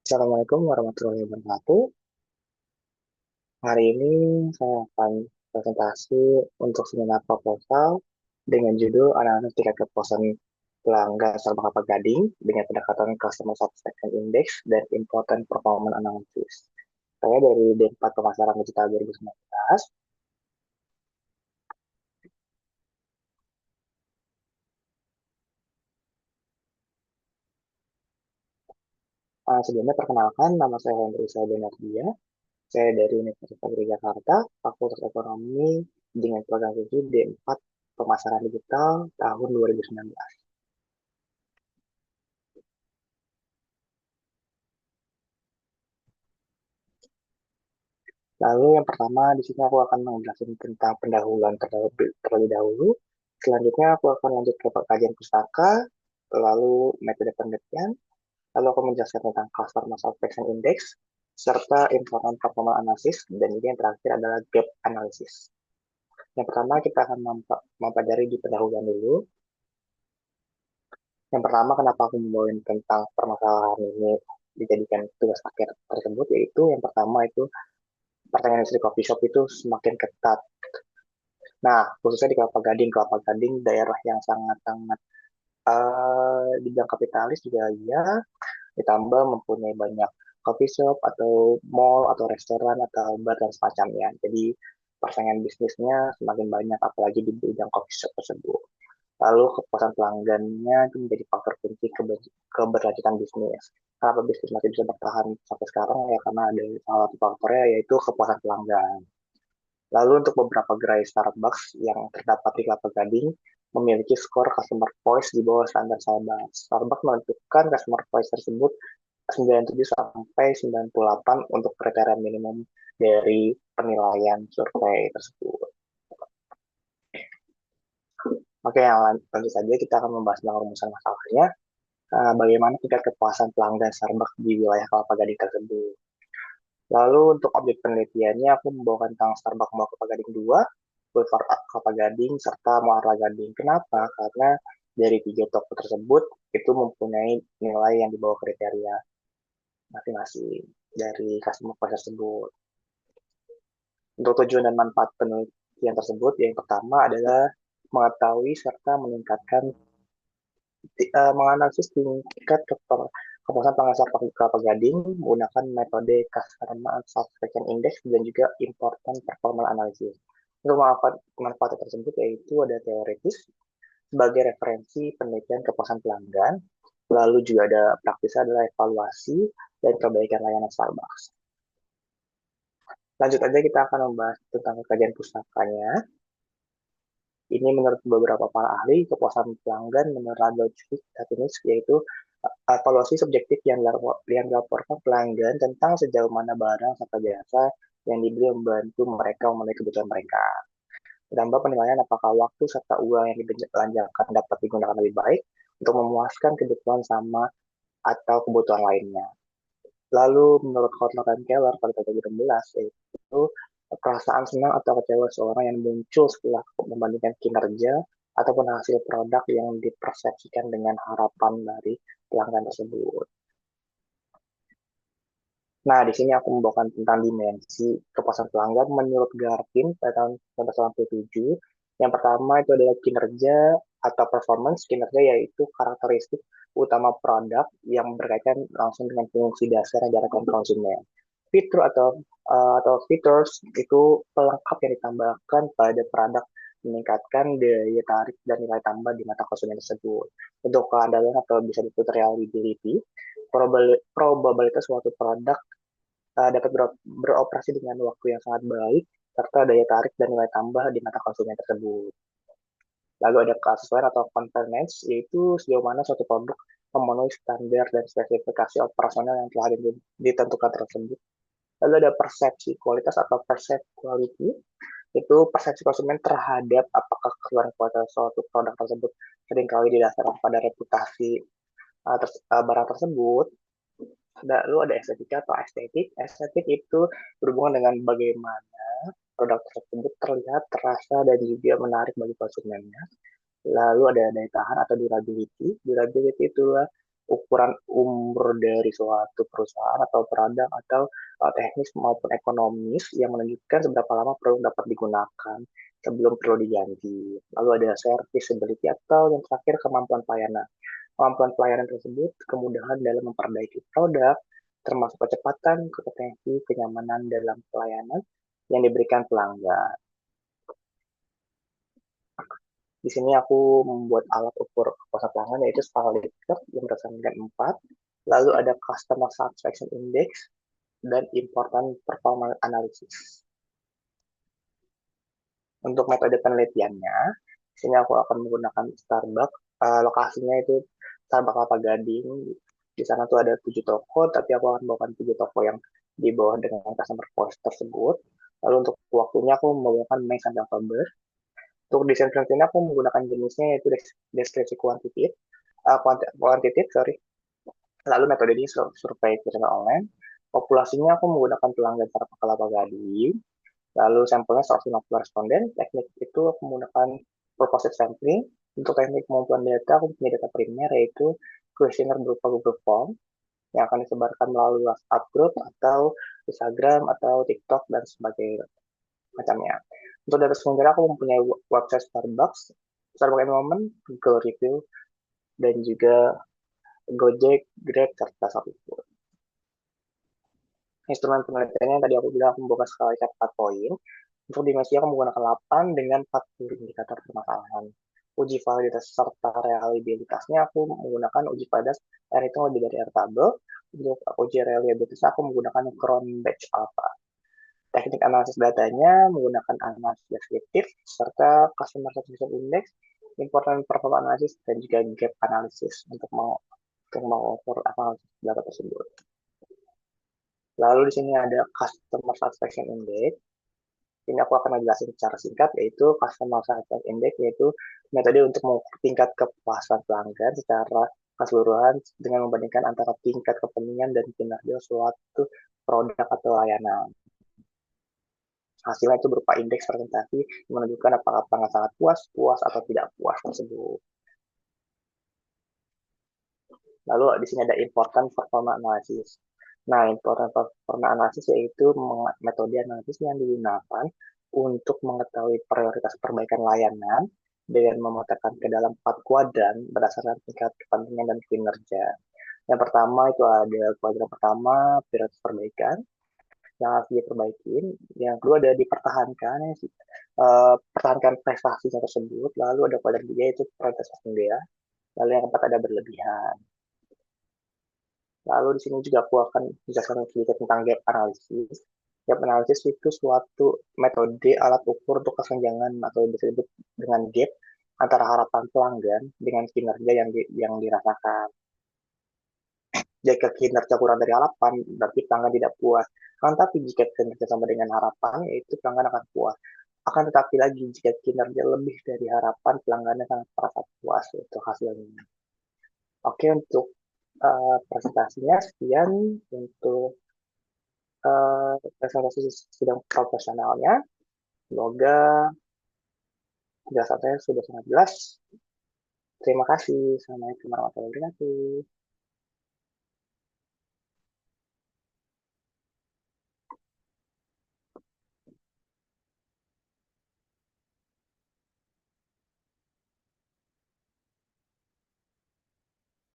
Assalamualaikum warahmatullahi wabarakatuh. Hari ini saya akan presentasi untuk seminar proposal dengan judul Analisa Tingkat Kepuasan Pelanggan Starbucks Kelapa Gading dengan pendekatan Customer Satisfaction Index dan Important Performance Analysis. Saya dari D4 Pemasaran Digital 2019. Sebelumnya perkenalkan, nama saya Hendri Sadenardia. Saya dari Universitas Negeri Jakarta, Fakultas Ekonomi dengan program studi D4 Pemasaran Digital tahun 2019. Lalu yang pertama di sini aku akan menjelaskan tentang pendahuluan terlebih dahulu. Selanjutnya aku akan lanjut ke kajian pustaka, lalu metode penelitian, lalu aku menjelaskan tentang Customer Satisfaction Index, serta Informal Performance Analysis, dan juga yang terakhir adalah Gap Analysis. Yang pertama kita akan mempelajari di pendahuluan dulu. Yang pertama kenapa aku membawain tentang permasalahan ini dijadikan tugas akhir tersebut, yaitu yang pertama itu persaingan industri coffee shop itu semakin ketat. Nah, khususnya di Kelapa Gading daerah yang sangat-sangat di bidang kapitalis juga ya, ditambah mempunyai banyak coffee shop atau mall atau restoran atau bar dan semacamnya. Jadi persaingan bisnisnya semakin banyak apalagi di bidang coffee shop tersebut. Lalu kepuasan pelanggannya itu menjadi faktor kunci keberlanjutan bisnis. Kenapa bisnis masih bisa bertahan sampai sekarang ya karena ada salah satu faktornya yaitu kepuasan pelanggan. Lalu untuk beberapa gerai Starbucks yang terdapat di Kelapa Gading memiliki skor customer voice di bawah standar Starbucks. Starbucks menentukan customer voice tersebut 97 sampai 98 untuk kriteria minimum dari penilaian survei tersebut. Oke, yang lanjut saja kita akan membahas tentang rumusan masalahnya. Bagaimana tingkat kepuasan pelanggan Starbucks di wilayah Kelapa Gading tersebut. Lalu untuk objek penelitiannya aku membawakan tentang Starbucks Mall Kelapa Gading 2, Boulevard Kelapa Gading, serta Muara Gading. Kenapa? Karena dari tiga toko tersebut itu mempunyai nilai yang di bawah kriteria masing-masing dari customer voice tersebut. Untuk tujuan dan manfaat penelitian tersebut, yang pertama adalah mengetahui serta meningkatkan menganalisis tingkat kepuasan pengasar Kelapa Gading menggunakan metode Customer Satisfaction Index dan juga Important Performance Analysis. Untuk manfaat tersebut yaitu ada teoritis sebagai referensi penelitian kepuasan pelanggan, lalu juga ada praktis adalah evaluasi dan perbaikan layanan Starbucks. Lanjut aja kita akan membahas tentang kajian pustakanya. Ini menurut beberapa para ahli, kepuasan pelanggan menurut Logik Happiness yaitu evaluasi subjektif yang dilaporkan pelanggan tentang sejauh mana barang serta jasa yang dibeli membantu mereka memenuhi kebutuhan mereka. Ditambah penilaian apakah waktu serta uang yang dibelanjakan dapat digunakan lebih baik untuk memuaskan kebutuhan sama atau kebutuhan lainnya. Lalu menurut Kotler dan Keller pada tahun 2016 yaitu perasaan senang atau kecewa seorang yang muncul setelah membandingkan kinerja ataupun hasil produk yang dipersepsikan dengan harapan dari pelanggan tersebut. Nah, di sini aku membawakan tentang dimensi kepuasan pelanggan menurut Gartner pada tahun 1997. Yang pertama itu adalah kinerja atau performance. Kinerja yaitu karakteristik utama produk yang berkaitan langsung dengan fungsi dasar yang diharapkan konsumen. Fitur atau features itu pelengkap yang ditambahkan pada produk meningkatkan daya tarik dan nilai tambah di mata konsumen tersebut. Untuk keandalan atau bisa disebut reliability, probabilitas suatu produk dapat beroperasi dengan waktu yang sangat baik, serta daya tarik dan nilai tambah di mata konsumen tersebut. Lalu ada kesesuaian atau convenience, yaitu sejauh mana suatu produk memenuhi standar dan spesifikasi operasional yang telah ditentukan tersebut. Lalu ada persepsi kualitas atau perceived quality, itu persepsi konsumen terhadap apakah keseluruhan kualitas suatu produk tersebut seringkali didasarkan pada reputasi barang tersebut. Lalu ada estetika atau estetik. Estetik itu berhubungan dengan bagaimana produk tersebut terlihat, terasa, dan juga menarik bagi konsumennya. Lalu ada daya tahan atau durability. Durability itulah ukuran umur dari suatu perusahaan atau produk atau teknis maupun ekonomis yang menunjukkan seberapa lama produk dapat digunakan sebelum perlu diganti. Lalu ada serviceability atau yang terakhir kemampuan pelayanan. Kemampuan pelayanan tersebut kemudahan dalam memperbaiki produk, termasuk kecepatan, kompetensi, kenyamanan dalam pelayanan yang diberikan pelanggan. Di sini aku membuat alat ukur kepuasan pelanggan yaitu skala Likert yang berdasarkan 4. Lalu ada Customer Satisfaction Index dan Important Performance Analysis. Untuk metode penelitiannya, di sini aku akan menggunakan Starbucks. Lokasinya itu Starbucks Kelapa Gading. Di sana tuh ada 7 toko, tapi aku akan membawakan 7 toko yang di bawah dengan customer voice tersebut. Lalu untuk waktunya aku menggunakan Mei sampai Oktober. Untuk desain ini aku menggunakan jenisnya yaitu deskripsi kuantitatif, kuantitatif, sorry. Lalu metode ini survei secara online. Populasinya aku menggunakan pelanggan Starbucks Kelapa Gading. Lalu sampelnya 150 responden. Teknik itu aku menggunakan purposive sampling. Untuk teknik kemampuan data, aku punya data primer yaitu kuesioner berupa Google Form yang akan disebarkan melalui WhatsApp group atau Instagram atau TikTok dan sebagainya macamnya. Untuk data sekunder aku mempunyai website Starbucks, Starbucks Enrollment, Google Review, dan juga Gojek, Grab, serta Shopee. Instrumen penelitiannya tadi aku bilang aku membuka skala 4 poin. Untuk dimensi aku menggunakan 8 dengan 40 indikator permasalahan. Uji validitas serta reliabilitasnya aku menggunakan uji validitas R itu lebih dari R tabel. Untuk uji reliabilitasnya aku menggunakan Cronbach Alpha. Teknik analisis datanya menggunakan analisis deskriptif serta customer satisfaction index, important performance analysis dan juga gap analysis untuk mengukur analisis data tersebut. Lalu di sini ada customer satisfaction index. Ini aku akan menjelaskan secara singkat, yaitu Customer Satisfaction Index, yaitu metode untuk mengukur tingkat kepuasan pelanggan secara keseluruhan dengan membandingkan antara tingkat kepentingan dan kinerja suatu produk atau layanan. Hasilnya itu berupa indeks presentasi yang menunjukkan apakah pelanggan sangat puas, puas atau tidak puas tersebut. Lalu di sini ada important performance analysis. Nah, important performance analysis yaitu metode analisis yang digunakan untuk mengetahui prioritas perbaikan layanan dengan memetakan ke dalam 4 kuadran berdasarkan tingkat kepentingan dan kinerja. Yang pertama itu ada kuadran pertama, prioritas perbaikan, yang harus diperbaiki. Yang kedua ada dipertahankan, pertahankan prestasinya tersebut. Lalu ada kuadran 3 itu prioritas dia. Lalu yang keempat ada berlebihan. Lalu di sini juga aku akan menjelaskan sedikit tentang gap analysis. Gap analysis itu suatu metode alat ukur untuk kesenjangan atau disebut dengan gap antara harapan pelanggan dengan kinerja yang dirasakan. Jika kinerja kurang dari harapan, berarti pelanggan tidak puas. Kan tapi jika kinerja sama dengan harapan, yaitu pelanggan akan puas. Akan tetapi lagi, jika kinerja lebih dari harapan, pelanggannya sangat merasa puas. Itu hasilnya. Oke, untuk presentasinya sekian untuk presentasi sidang profesionalnya. Semoga penjelasan saya sudah sangat jelas. Terima kasih. Assalamualaikum warahmatullahi wabarakatuh.